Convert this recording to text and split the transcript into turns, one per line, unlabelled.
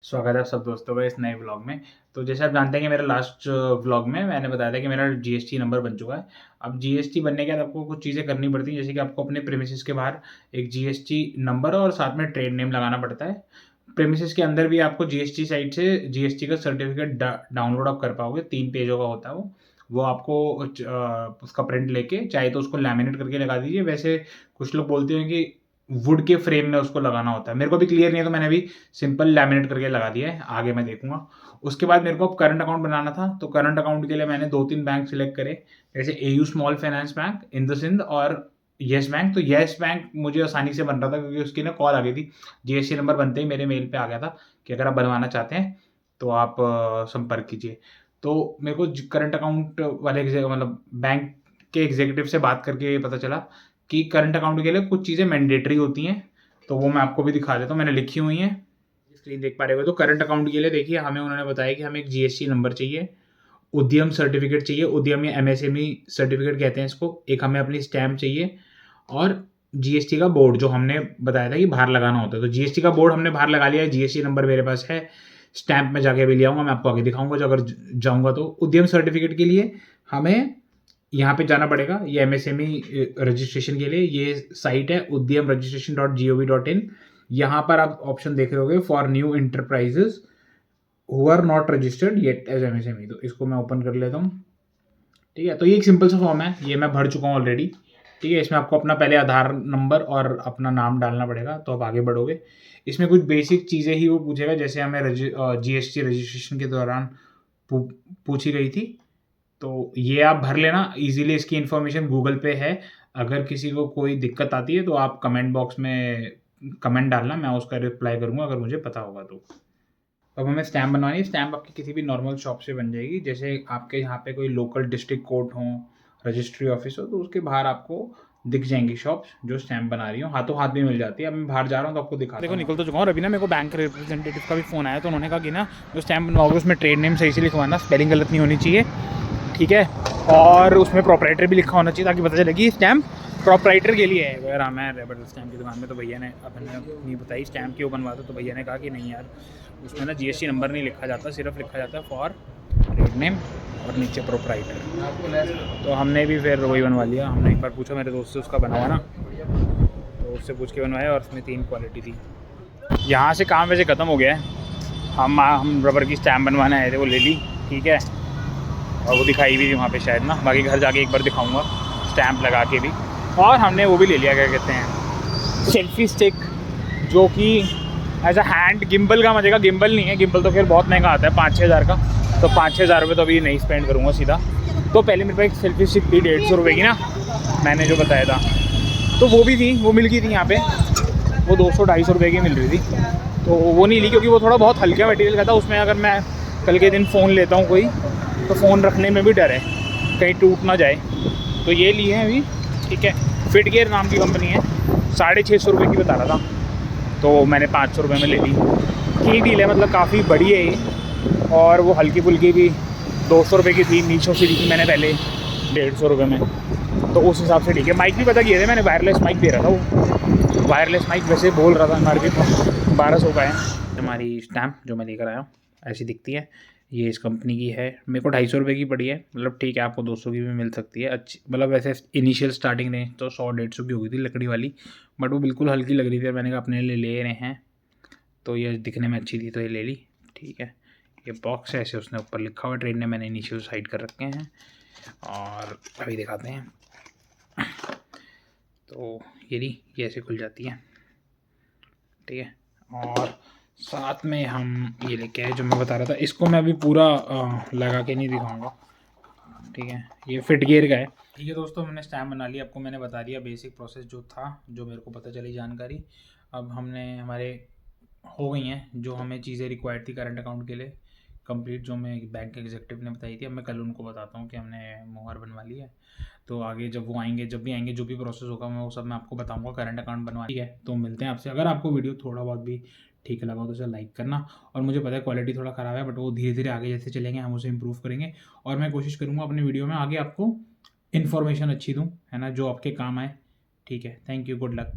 स्वागत है आप सब दोस्तों का इस नए व्लॉग में। तो जैसे आप जानते हैं कि मेरा लास्ट व्लॉग में मैंने बताया था कि मेरा जीएसटी नंबर बन चुका है। अब जीएसटी बनने के बाद आपको कुछ चीज़ें करनी पड़ती हैं, जैसे कि आपको अपने प्रेमिसेस के बाहर एक जीएसटी नंबर और साथ में ट्रेड नेम लगाना पड़ता है। प्रेमिसेस के अंदर भी आपको जीएसटी साइट से जीएसटी का सर्टिफिकेट डाउनलोड आप कर पाओगे। 3 पेजों का होता है वो आपको उसका प्रिंट लेके चाहे तो उसको लैमिनेट करके लगा दीजिए। वैसे कुछ लोग बोलते हैं कि वुड के फ्रेम में उसको लगाना होता है। मेरे को भी क्लियर नहीं है तो मैंने अभी सिंपल लैमिनेट करके लगा दिया है, आगे मैं देखूंगा। उसके बाद मेरे को अब करंट अकाउंट बनाना था, तो करंट अकाउंट के लिए मैंने 2-3 बैंक सिलेक्ट करे, जैसे एयू स्मॉल फाइनेंस बैंक, इंद सिंध और येस बैंक। तो येस बैंक मुझे आसानी से बन रहा था क्योंकि उसकी ना कॉल आ गई थी। जीएसटी नंबर बनते ही मेरे मेल पे आ गया था कि अगर आप बनवाना चाहते हैं तो आप संपर्क कीजिए। तो मेरे को करंट अकाउंट वाले मतलब बैंक के एग्जीक्यूटिव से बात करके पता चला कि करंट अकाउंट के लिए कुछ चीज़ें मैंडेटरी होती हैं, तो वो मैं आपको भी दिखा देता हूँ, मैंने लिखी हुई हैं, स्क्रीन देख पा रहे हो। तो करंट अकाउंट के लिए देखिए हमें उन्होंने बताया कि हमें एक जीएसटी नंबर चाहिए, उद्यम सर्टिफिकेट चाहिए, उद्यम या एमएसएमई सर्टिफिकेट कहते हैं इसको, एक हमें अपनी स्टैम्प चाहिए और जीएसटी का बोर्ड जो हमने बताया था कि बाहर लगाना होता है। तो जीएसटी का बोर्ड हमने बाहर लगा लिया है, जीएसटी नंबर मेरे पास है, स्टैम्प में जाके भी ले आऊँगा, मैं आपको आगे दिखाऊंगा जो अगर जाऊँगा। तो उद्यम सर्टिफिकेट के लिए हमें यहाँ पे जाना पड़ेगा, ये एमएसएमई रजिस्ट्रेशन के लिए ये साइट है उद्यम registration.gov.in। यहाँ पर आप ऑप्शन देख रहे होगे for new enterprises who are not registered yet as MSME. तो इसको मैं ओपन कर लेता हूँ। ठीक है, तो ये एक सिंपल सा फॉर्म है, ये मैं भर चुका हूँ ऑलरेडी। ठीक है, इसमें आपको अपना पहले आधार नंबर और अपना नाम डालना पड़ेगा, तो आप आगे बढ़ोगे। इसमें कुछ बेसिक चीज़ें ही वो पूछेगा, जैसे हमें जीएसटी रजिस्ट्रेशन के दौरान पूछी गई थी, तो ये आप भर लेना इजीली। इसकी इन्फॉर्मेशन गूगल पे है, अगर किसी को कोई दिक्कत आती है तो आप कमेंट बॉक्स में कमेंट डालना, मैं उसका रिप्लाई करूँगा अगर मुझे पता होगा तो। अब हमें स्टैम्प बनवानी है, स्टैम्प आपकी किसी भी नॉर्मल शॉप से बन जाएगी, जैसे आपके यहाँ पे कोई लोकल डिस्ट्रिक्ट कोर्ट हो, रजिस्ट्री ऑफिस हो, तो उसके बाहर आपको दिख जाएंगी शॉप्स जो स्टैम्प बना रही हो, हाथों हाथ भी मिल जाती है। अब मैं बाहर जा रहा हूँ तो आपको दिखा देखो निकल तो चुका हूँ। अभी ना मेरे को बैंक रिप्रेजेंटेटिव का भी फ़ोन आया, तो उन्होंने कहा कि ना जो स्टैम्प बनवाओगे उसमें ट्रेड नेम सही से लिखवाना, स्पेलिंग गलत नहीं होनी चाहिए, ठीक है, और उसमें प्रोपराइटर भी लिखा होना चाहिए ताकि पता चले कि स्टैम्प प्रोपराइटर के लिए है। अगर मैं रैपिड स्टैम्प की दुकान में, तो भैया ने अपन ने नहीं बताई स्टैम्प क्यों बनवा दो, तो भैया ने कहा कि नहीं यार उसमें ना जीएसटी नंबर नहीं लिखा जाता, सिर्फ लिखा जाता है फॉर ट्रेड नेम और नीचे प्रोपराइटर। तो हमने भी फिर वही बनवा लिया। हमने एक बार पूछा मेरे दोस्त से, उसका बना हुआ ना, तो उससे पूछ के बनवाया और उसमें 3 क्वालिटी थी। यहाँ से काम वैसे ख़त्म हो गया है, हम रबर की स्टैम्प बनवाने आए थे, वो ले ली, ठीक है, और वो दिखाई भी थी वहाँ पे शायद ना, बाकी घर जाके एक बार दिखाऊंगा स्टैम्प लगा के भी। और हमने वो भी ले लिया, क्या कहते हैं, सेल्फी स्टिक, जो कि एज अ हैंड गिम्बल का मजेगा। गिम्बल नहीं है, गिम्बल तो फिर बहुत महंगा आता है 5-6 हज़ार का, तो 5-6 हज़ार रुपये तो अभी नहीं स्पेंड करूँगा सीधा। तो पहले मेरे पास एक सेल्फी स्टिक थी 150 रुपये की ना, मैंने जो बताया था, तो वो भी थी, वो मिल गई थी यहाँ पे, वो 200-250 रुपये की मिल रही थी। तो वो नहीं ली क्योंकि वो थोड़ा बहुत हल्का मटेरियल का था, उसमें अगर मैं कल के दिन फ़ोन लेता हूँ कोई, तो फ़ोन रखने में भी डर है कहीं टूट ना जाए, तो ये लिए हैं अभी। ठीक है, फिट गियर नाम की कंपनी है, 650 रुपये की बता रहा था, तो मैंने 500 रुपये में ले ली। ठीक डील है, मतलब काफ़ी बड़ी है ये, और वो हल्की फुल्की भी 200 रुपये की थी, मीशो से ली थी मैंने पहले 150 रुपये में, तो उस हिसाब से ठीक है। माइक भी पता किए थे मैंने, वायरलेस माइक दे रहा था वो, वायरलेस माइक वैसे बोल रहा था मार्केट में 1200 का है। हमारी स्टैम्प जो मैं लेकर आया हूँ ऐसी दिखती है, ये इस कंपनी की है, मेरे को 250 रुपये की पड़ी है, मतलब ठीक है, आपको 200 की भी मिल सकती है अच्छी। मतलब वैसे इनिशियल स्टार्टिंग रेंज तो 100-150 की होगी थी लकड़ी वाली, बट वो बिल्कुल हल्की लग रही थी, मैंने कहा अपने लिए ले रहे हैं तो ये दिखने में अच्छी थी तो ये ले ली। ठीक है, ये बॉक्स है, ऐसे उसने ऊपर लिखा हुआ ट्रेड ने, मैंने इनिशियल साइड कर रखे हैं, और अभी दिखाते हैं। तो ये ऐसे खुल जाती है, ठीक है, और साथ में हम ये लेके आए जो मैं बता रहा था, इसको मैं अभी पूरा लगा के नहीं दिखाऊंगा, ठीक है, ये फिट गियर का है। ठीक है दोस्तों, मैंने स्टैम्प बना लिया, आपको मैंने बता दिया बेसिक प्रोसेस जो था, जो मेरे को पता चली जानकारी। अब हमने हमारे हो गई हैं जो हमें चीज़ें रिक्वायर्ड थी करंट अकाउंट के लिए कंप्लीट, जो मैं बैंक एग्जीक्यूटिव ने बताई थी। अब मैं कल उनको बताता हूँ कि हमने मोहर बनवा ली है, तो आगे जब वो आएंगे, जब भी आएंगे, जो भी प्रोसेस होगा मैं वो सब मैं आपको बताऊंगा करंट अकाउंट बनवा। ठीक है, तो मिलते हैं आपसे। अगर आपको वीडियो थोड़ा बहुत भी ठीक लगा तो उसे लाइक करना, और मुझे पता है क्वालिटी थोड़ा ख़राब है, बट वो धीरे धीरे आगे जैसे चलेंगे हम उसे इम्प्रूव करेंगे, और मैं कोशिश करूँगा अपने वीडियो में आगे आपको इन्फॉर्मेशन अच्छी दूँ, है ना, जो आपके काम आए। ठीक है, थैंक यू, गुड लक।